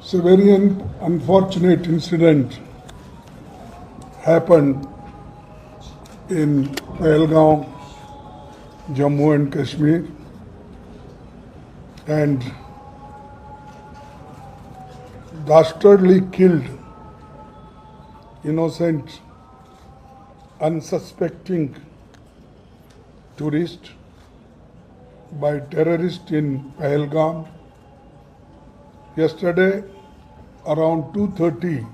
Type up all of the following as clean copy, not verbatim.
It's a very unfortunate incident happened in Pahalgam, Jammu and Kashmir, and dastardly killed innocent, unsuspecting tourist by terrorists in Pahalgam. Yesterday, around 2:30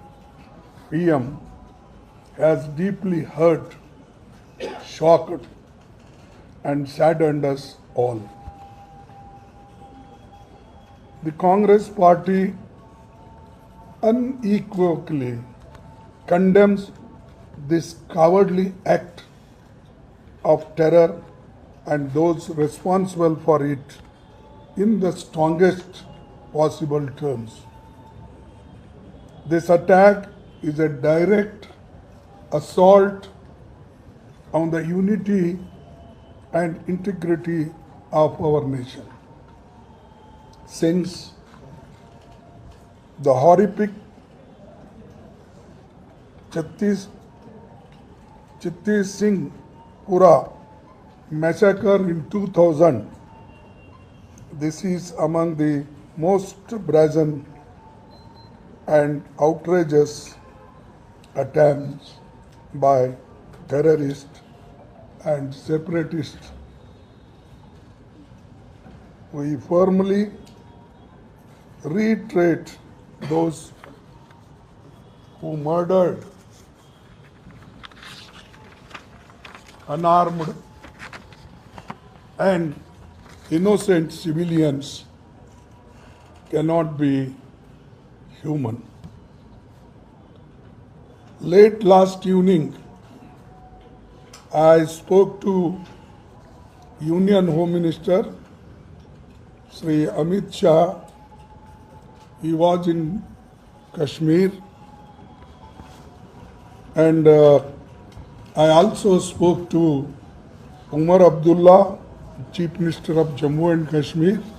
p.m., has deeply hurt, shocked, and saddened us all. The Congress party unequivocally condemns this cowardly act of terror and those responsible for it in the strongest possible terms. This attack is a direct assault on the unity and integrity of our nation. Since the horrific Chittis Singh Pura massacre in 2000, this is among the most brazen and outrageous attempts by terrorists and separatists. We firmly reiterate those who murdered unarmed and innocent civilians cannot be human. Late last evening, I spoke to Union Home Minister Sri Amit Shah. He was in Kashmir, and I also spoke to Umar Abdullah, Chief Minister of Jammu and Kashmir,